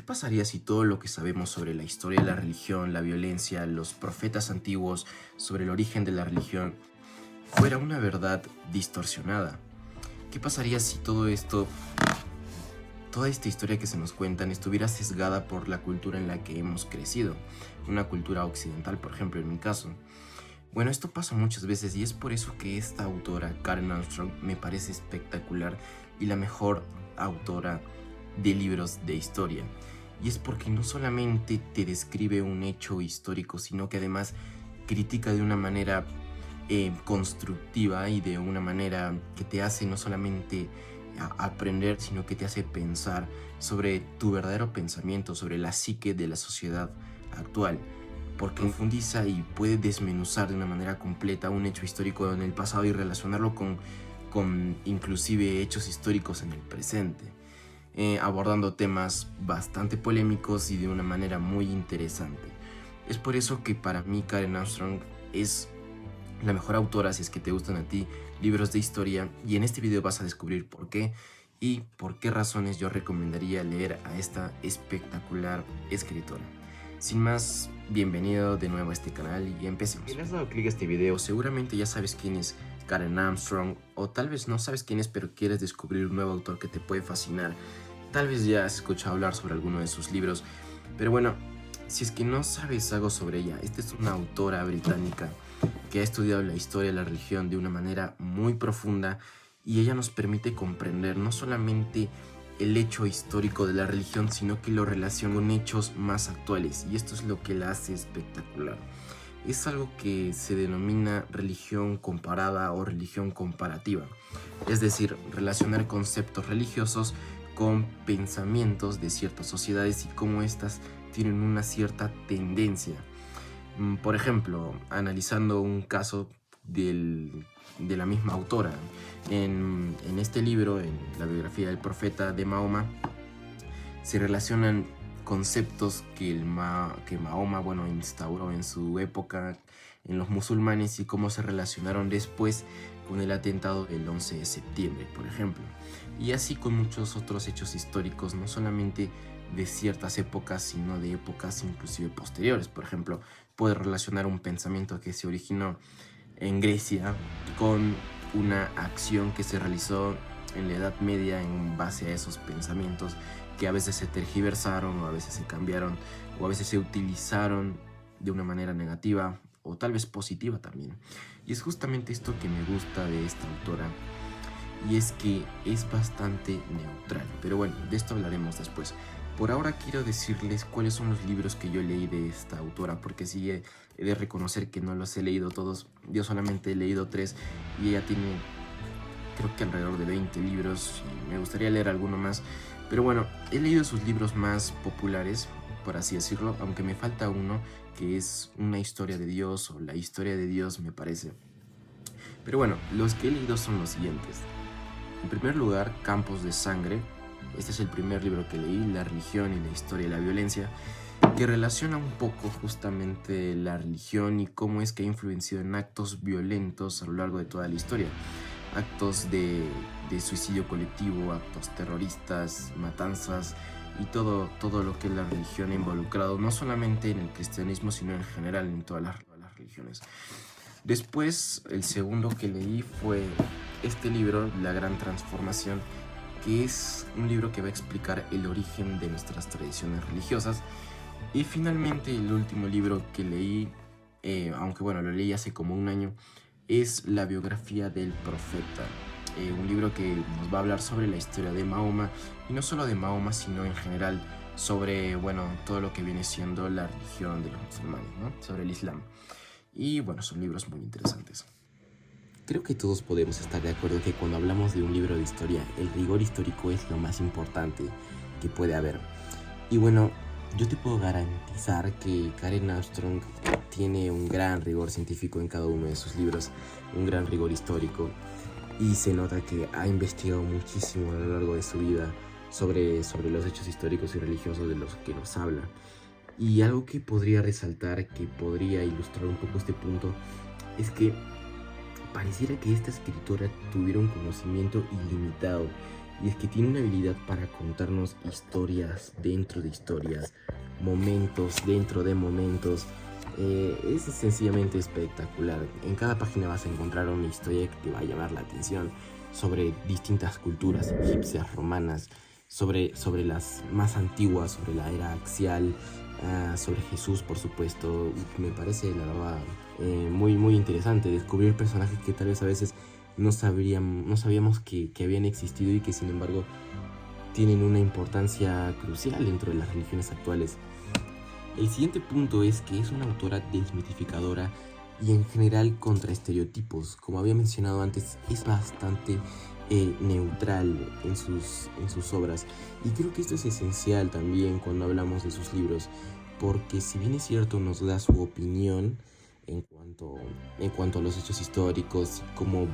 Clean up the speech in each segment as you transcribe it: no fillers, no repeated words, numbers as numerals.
pasaría si todo lo que sabemos sobre la historia de la religión, la violencia, los profetas antiguos, sobre el origen de la religión, fuera una verdad distorsionada? ¿Qué pasaría si todo esto, toda esta historia que se nos cuentan, estuviera sesgada por la cultura en la que hemos crecido? Una cultura occidental, por ejemplo, en mi caso. Bueno, esto pasa muchas veces y es por eso que esta autora, Karen Armstrong, me parece espectacular y la mejor autora de libros de historia. Y es porque no solamente te describe un hecho histórico, sino que además critica de una manera constructiva y de una manera que te hace no solamente aprender, sino que te hace pensar sobre tu verdadero pensamiento, sobre la psique de la sociedad actual, porque profundiza y puede desmenuzar de una manera completa un hecho histórico en el pasado y relacionarlo con inclusive hechos históricos en el presente, abordando temas bastante polémicos y de una manera muy interesante. Es por eso que para mí Karen Armstrong es la mejor autora si es que te gustan a ti libros de historia, y en este video vas a descubrir por qué y por qué razones yo recomendaría leer a esta espectacular escritora. Sin más, bienvenido de nuevo a este canal y empecemos. Si le has dado clic a este video, seguramente ya sabes quién es Karen Armstrong, o tal vez no sabes quién es, pero quieres descubrir un nuevo autor que te puede fascinar. Tal vez ya has escuchado hablar sobre alguno de sus libros, pero bueno, si es que no sabes algo sobre ella, esta es una autora británica que ha estudiado la historia de la religión de una manera muy profunda, y ella nos permite comprender no solamente el hecho histórico de la religión, sino que lo relaciona con hechos más actuales, y esto es lo que la hace espectacular. Es algo que se denomina religión comparada o religión comparativa, es decir, relacionar conceptos religiosos con pensamientos de ciertas sociedades y cómo éstas tienen una cierta tendencia. Por ejemplo, analizando un caso de la misma autora. En este libro, en la biografía del profeta de Mahoma, se relacionan conceptos que Mahoma instauró en su época en los musulmanes y cómo se relacionaron después con el atentado del 11 de septiembre, por ejemplo. Y así con muchos otros hechos históricos, no solamente de ciertas épocas, sino de épocas inclusive posteriores. Por ejemplo, puede relacionar un pensamiento que se originó en Grecia con una acción que se realizó en la Edad Media en base a esos pensamientos, que a veces se tergiversaron, o a veces se cambiaron, o a veces se utilizaron de una manera negativa o tal vez positiva también. Y es justamente esto que me gusta de esta autora, y es que es bastante neutral. Pero bueno, de esto hablaremos después. Por ahora quiero decirles cuáles son los libros que yo leí de esta autora, porque sí he de reconocer que no los he leído todos. Yo solamente he leído 3 y ella tiene, creo que alrededor de 20 libros, y me gustaría leer alguno más. Pero bueno, he leído sus libros más populares, por así decirlo, aunque me falta uno que es Una historia de Dios, o La historia de Dios, me parece. Pero bueno, los que he leído son los siguientes. En primer lugar, Campos de Sangre. Este es el primer libro que leí, La religión y la historia de la violencia, que relaciona un poco justamente la religión y cómo es que ha influenciado en actos violentos a lo largo de toda la historia. Actos de suicidio colectivo, actos terroristas, matanzas y todo lo que la religión ha involucrado, no solamente en el cristianismo, sino en general en todas las religiones. Después, el segundo que leí fue este libro, La Gran Transformación, que es un libro que va a explicar el origen de nuestras tradiciones religiosas. Y finalmente, el último libro que leí, aunque bueno, lo leí hace como un año, es La biografía del profeta. Un libro que nos va a hablar sobre la historia de Mahoma, y no solo de Mahoma, sino en general sobre, bueno, todo lo que viene siendo la religión de los musulmanes, ¿no? Sobre el Islam. Y bueno, son libros muy interesantes. Creo que todos podemos estar de acuerdo que cuando hablamos de un libro de historia, el rigor histórico es lo más importante que puede haber. Y bueno, yo te puedo garantizar que Karen Armstrong tiene un gran rigor científico en cada uno de sus libros, un gran rigor histórico, y se nota que ha investigado muchísimo a lo largo de su vida sobre los hechos históricos y religiosos de los que nos habla. Y algo que podría resaltar, que podría ilustrar un poco este punto, es que pareciera que esta escritora tuviera un conocimiento ilimitado y es que tiene una habilidad para contarnos historias dentro de historias, momentos dentro de momentos. Es sencillamente espectacular. En cada página vas a encontrar una historia que te va a llamar la atención sobre distintas culturas egipcias, romanas, sobre las más antiguas, sobre la era axial, sobre Jesús, por supuesto. Me parece, la verdad, muy interesante descubrir personajes que tal vez a veces no sabíamos que habían existido y que sin embargo tienen una importancia crucial dentro de las religiones actuales. El siguiente punto es que es una autora desmitificadora y en general contra estereotipos. Como había mencionado antes, es bastante neutral en sus obras, y creo que esto es esencial también cuando hablamos de sus libros, porque si bien es cierto nos da su opinión en cuanto a los hechos históricos, como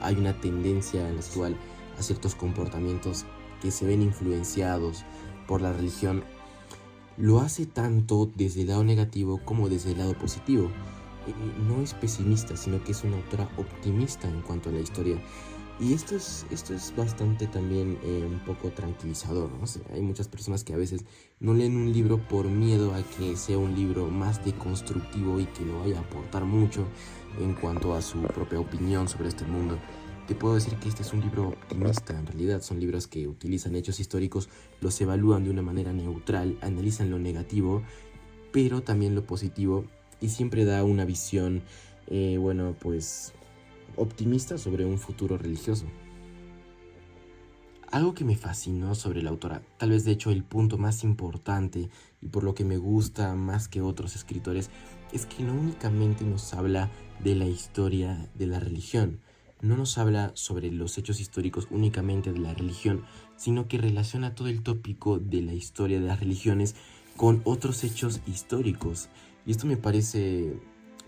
hay una tendencia en la actual a ciertos comportamientos que se ven influenciados por la religión, lo hace tanto desde el lado negativo como desde el lado positivo. No es pesimista, sino que es una autora optimista en cuanto a la historia. Y esto es bastante también un poco tranquilizador, ¿no? O sea, hay muchas personas que a veces no leen un libro por miedo a que sea un libro más deconstructivo y que no vaya a aportar mucho en cuanto a su propia opinión sobre este mundo. Te puedo decir que este es un libro optimista. En realidad son libros que utilizan hechos históricos, los evalúan de una manera neutral, analizan lo negativo, pero también lo positivo, y siempre da una visión, pues optimista sobre un futuro religioso. Algo que me fascinó sobre la autora, tal vez de hecho el punto más importante y por lo que me gusta más que otros escritores, es que no únicamente nos habla de la historia de la religión, no nos habla sobre los hechos históricos únicamente de la religión, sino que relaciona todo el tópico de la historia de las religiones con otros hechos históricos. Y esto me parece,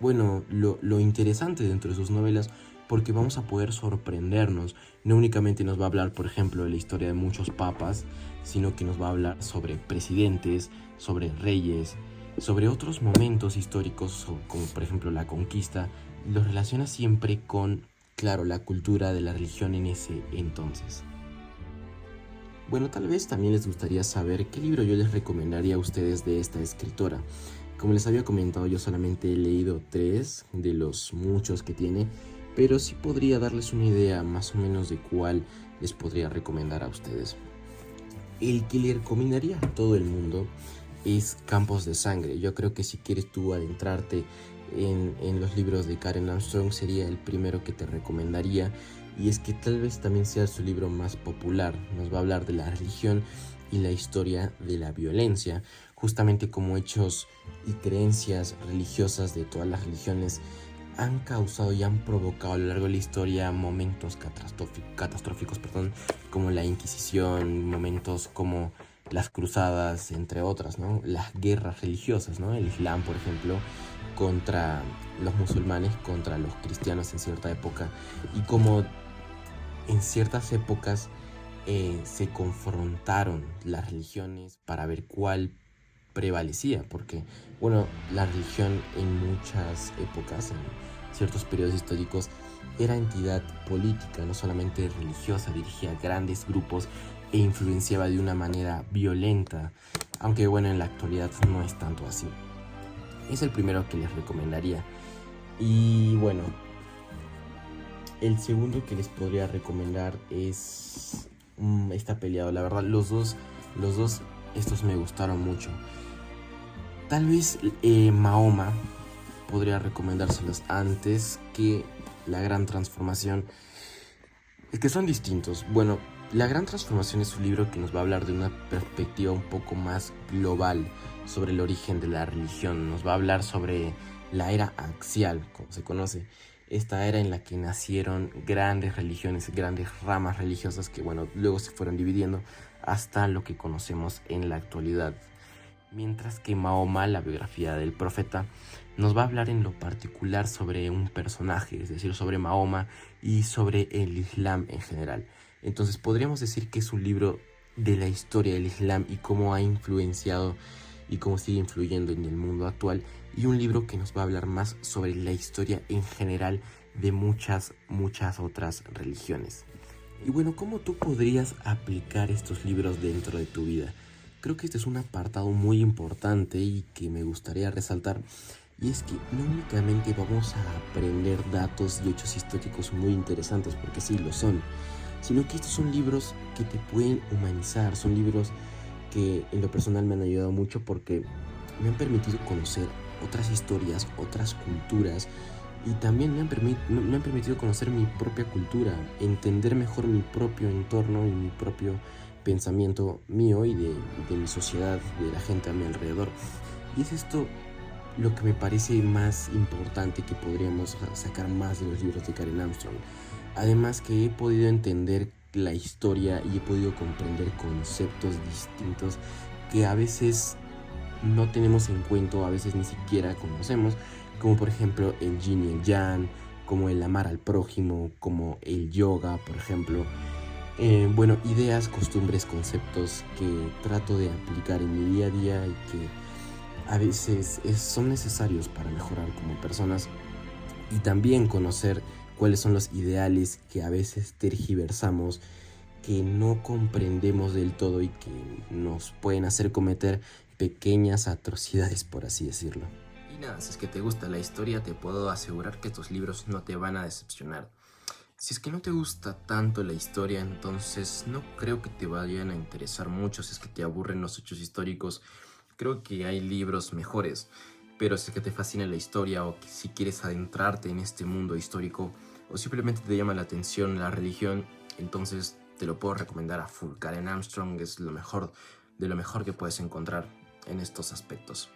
lo interesante dentro de sus novelas, porque vamos a poder sorprendernos. No únicamente nos va a hablar, por ejemplo, de la historia de muchos papas, sino que nos va a hablar sobre presidentes, sobre reyes, sobre otros momentos históricos, como por ejemplo la conquista. Los relaciona siempre con, claro, la cultura de la religión en ese entonces. Bueno, tal vez también les gustaría saber qué libro yo les recomendaría a ustedes de esta escritora. Como les había comentado, yo solamente he leído 3 de los muchos que tiene, pero sí podría darles una idea más o menos de cuál les podría recomendar a ustedes. El que le recomendaría a todo el mundo es Campos de Sangre. Yo creo que si quieres tú adentrarte en los libros de Karen Armstrong, sería el primero que te recomendaría, y es que tal vez también sea su libro más popular. Nos va a hablar de la religión y la historia de la violencia, justamente como hechos y creencias religiosas de todas las religiones han causado y han provocado a lo largo de la historia momentos catastróficos, como la Inquisición, momentos como las cruzadas, entre otras, ¿no? Las guerras religiosas, ¿no? El Islam, por ejemplo, contra los musulmanes, contra los cristianos en cierta época, y como en ciertas épocas se confrontaron las religiones para ver cuál prevalecía, porque, la religión en muchas épocas, en ciertos periodos históricos, era entidad política, no solamente religiosa, dirigía grandes grupos e influenciaba de una manera violenta, aunque en la actualidad no es tanto así. Es el primero que les recomendaría. Y el segundo que les podría recomendar es está peleado, la verdad. Los dos estos me gustaron mucho. Tal vez Mahoma podría recomendárselos antes que La Gran Transformación. Es que son distintos. La Gran Transformación es un libro que nos va a hablar de una perspectiva un poco más global sobre el origen de la religión. Nos va a hablar sobre la era axial, como se conoce. Esta era en la que nacieron grandes religiones, grandes ramas religiosas que, luego se fueron dividiendo hasta lo que conocemos en la actualidad. Mientras que Mahoma, la biografía del profeta, nos va a hablar en lo particular sobre un personaje, es decir, sobre Mahoma y sobre el Islam en general. Entonces podríamos decir que es un libro de la historia del Islam y cómo ha influenciado y cómo sigue influyendo en el mundo actual, y un libro que nos va a hablar más sobre la historia en general de muchas otras religiones. Y bueno, ¿cómo tú podrías aplicar estos libros dentro de tu vida? Creo que este es un apartado muy importante y que me gustaría resaltar. Y es que no únicamente vamos a aprender datos y hechos históricos muy interesantes, porque sí lo son, sino que estos son libros que te pueden humanizar, son libros que en lo personal me han ayudado mucho porque me han permitido conocer otras historias, otras culturas y también me han permitido conocer mi propia cultura, entender mejor mi propio entorno y mi propio pensamiento mío y de mi sociedad, de la gente a mi alrededor. Y es esto lo que me parece más importante que podríamos sacar más de los libros de Karen Armstrong. Además que he podido entender la historia y he podido comprender conceptos distintos que a veces no tenemos en cuenta, a veces ni siquiera conocemos, como por ejemplo el yin y el yang, como el amar al prójimo, como el yoga, por ejemplo. Bueno, ideas, costumbres, conceptos que trato de aplicar en mi día a día y que a veces son necesarios para mejorar como personas y también conocer cuáles son los ideales que a veces tergiversamos, que no comprendemos del todo y que nos pueden hacer cometer pequeñas atrocidades, por así decirlo. Y nada, si es que te gusta la historia, te puedo asegurar que estos libros no te van a decepcionar. Si es que no te gusta tanto la historia, entonces no creo que te vayan a interesar mucho. Si es que te aburren los hechos históricos, creo que hay libros mejores. Pero si es que te fascina la historia o que si quieres adentrarte en este mundo histórico o simplemente te llama la atención la religión, entonces te lo puedo recomendar a full. Karen Armstrong es lo mejor de lo mejor que puedes encontrar en estos aspectos.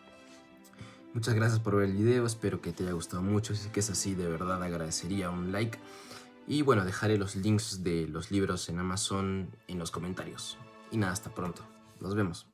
Muchas gracias por ver el video, espero que te haya gustado mucho. Si es que es así, de verdad agradecería un like. Y bueno, dejaré los links de los libros en Amazon en los comentarios. Y nada, hasta pronto. Nos vemos.